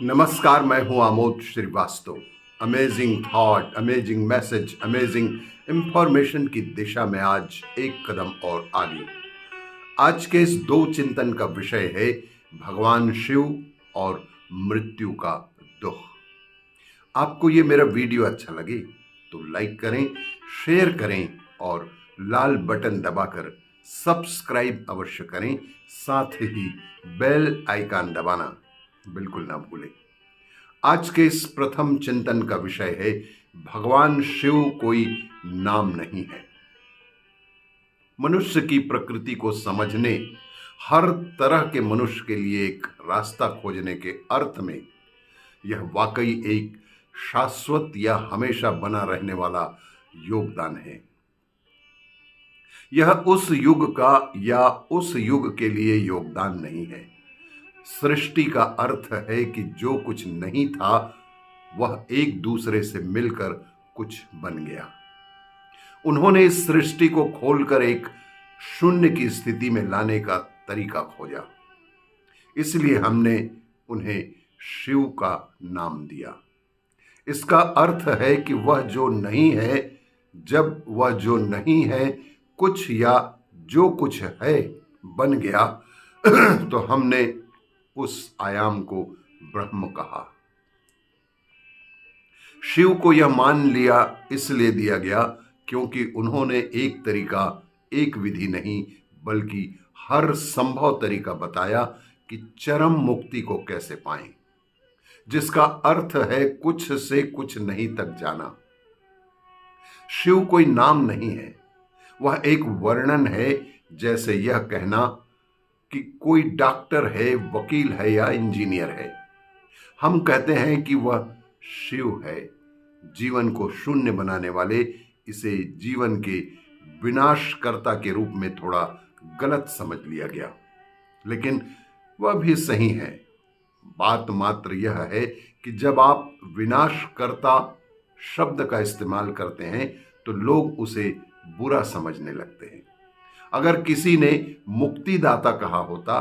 नमस्कार, मैं हूं Amod Srivastava. Amazing thought, amazing message, amazing information की दिशा में आज एक कदम और आगे। आज के इस दो चिंतन का विषय है भगवान शिव और मृत्यु का दुख। आपको ये मेरा वीडियो अच्छा लगे तो लाइक करें, शेयर करें और लाल बटन दबाकर सब्सक्राइब अवश्य करें। साथ ही बेल आइकन दबाना बिल्कुल ना भूलें। आज के इस प्रथम चिंतन का विषय है भगवान शिव कोई नाम नहीं है। मनुष्य की प्रकृति को समझने, हर तरह के मनुष्य के लिए एक रास्ता खोजने के अर्थ में यह वाकई एक शाश्वत या हमेशा बना रहने वाला योगदान है। यह उस युग का या उस युग के लिए योगदान नहीं है। सृष्टि का अर्थ है कि जो कुछ नहीं था वह एक दूसरे से मिलकर कुछ बन गया। उन्होंने इस सृष्टि को खोलकर एक शून्य की स्थिति में लाने का तरीका खोजा, इसलिए हमने उन्हें शिव का नाम दिया। इसका अर्थ है कि वह जो नहीं है, जब वह जो नहीं है कुछ या जो कुछ है बन गया तो हमने उस आयाम को ब्रह्म कहा। शिव को यह मान लिया इसलिए दिया गया क्योंकि उन्होंने एक तरीका, एक विधि नहीं बल्कि हर संभव तरीका बताया कि चरम मुक्ति को कैसे पाएं, जिसका अर्थ है कुछ से कुछ नहीं तक जाना। शिव कोई नाम नहीं है, वह एक वर्णन है। जैसे यह कहना कि कोई डॉक्टर है, वकील है या इंजीनियर है। हम कहते हैं कि वह शिव है, जीवन को शून्य बनाने वाले। इसे जीवन के विनाशकर्ता के रूप में थोड़ा गलत समझ लिया गया, लेकिन वह भी सही है। बात मात्र यह है कि जब आप विनाशकर्ता शब्द का इस्तेमाल करते हैं तो लोग उसे बुरा समझने लगते हैं। अगर किसी ने मुक्तिदाता कहा होता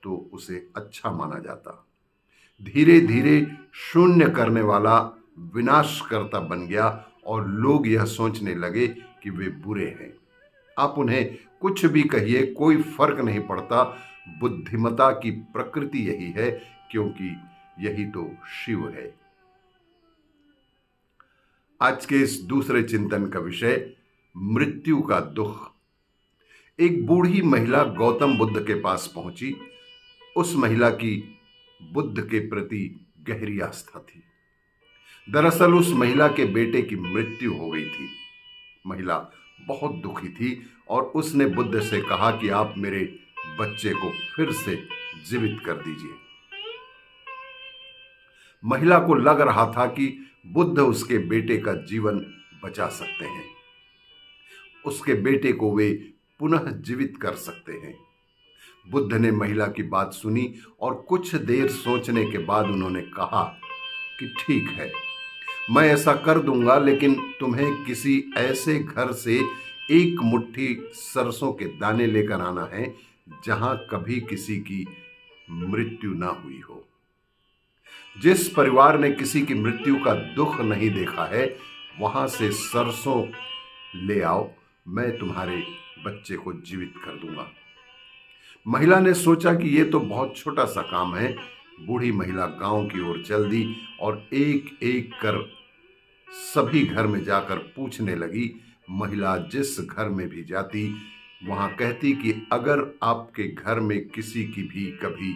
तो उसे अच्छा माना जाता। धीरे धीरे शून्य करने वाला विनाशकर्ता बन गया और लोग यह सोचने लगे कि वे बुरे हैं। आप उन्हें कुछ भी कहिए, कोई फर्क नहीं पड़ता। बुद्धिमता की प्रकृति यही है, क्योंकि यही तो शिव है। आज के इस दूसरे चिंतन का विषय मृत्यु का दुख। एक बूढ़ी महिला गौतम बुद्ध के पास पहुंची। उस महिला की बुद्ध के प्रति गहरी आस्था थी। दरअसल उस महिला के बेटे की मृत्यु हो गई थी। महिला बहुत दुखी थी और उसने बुद्ध से कहा कि आप मेरे बच्चे को फिर से जीवित कर दीजिए। महिला को लग रहा था कि बुद्ध उसके बेटे का जीवन बचा सकते हैं, उसके बेटे को वे पुनः जीवित कर सकते हैं। बुद्ध ने महिला की बात सुनी और कुछ देर सोचने के बाद उन्होंने कहा कि ठीक है, मैं ऐसा कर दूंगा, लेकिन तुम्हें किसी ऐसे घर से एक मुट्ठी सरसों के दाने लेकर आना है जहां कभी किसी की मृत्यु ना हुई हो। जिस परिवार ने किसी की मृत्यु का दुख नहीं देखा है, वहां से सरसों ले आओ, मैं तुम्हारे बच्चे को जीवित कर दूंगा। महिला ने सोचा कि यह तो बहुत छोटा सा काम है। बूढ़ी महिला गांव की ओर चल दी और एक एक कर सभी घर में जाकर पूछने लगी। महिला जिस घर में भी जाती वहां कहती कि अगर आपके घर में किसी की भी कभी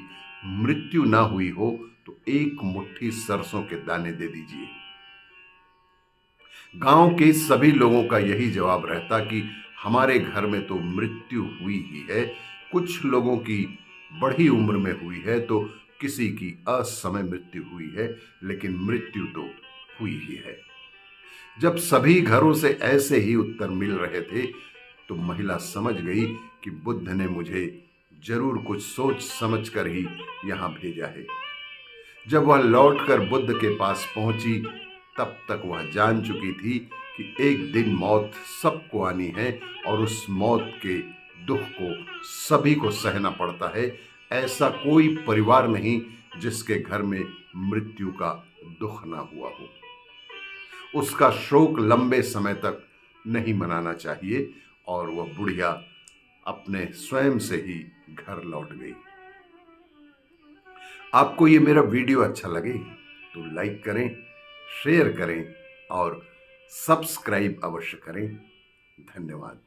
मृत्यु ना हुई हो तो एक मुट्ठी सरसों के दाने दे दीजिए। गांव के सभी लोगों का यही जवाब रहता कि हमारे घर में तो मृत्यु हुई ही है। कुछ लोगों की बड़ी उम्र में हुई है तो किसी की असमय मृत्यु हुई है, लेकिन मृत्यु तो हुई ही है। जब सभी घरों से ऐसे ही उत्तर मिल रहे थे तो महिला समझ गई कि बुद्ध ने मुझे जरूर कुछ सोच समझ कर ही यहां भेजा है। जब वह लौटकर बुद्ध के पास पहुंची तब तक वह जान चुकी थी कि एक दिन मौत सबको आनी है और उस मौत के दुख को सभी को सहना पड़ता है। ऐसा कोई परिवार नहीं जिसके घर में मृत्यु का दुख ना हुआ हो। उसका शोक लंबे समय तक नहीं मनाना चाहिए और वह बुढ़िया अपने स्वयं से ही घर लौट गई। आपको ये मेरा वीडियो अच्छा लगे तो लाइक करें, शेयर करें और सब्सक्राइब अवश्य करें। धन्यवाद।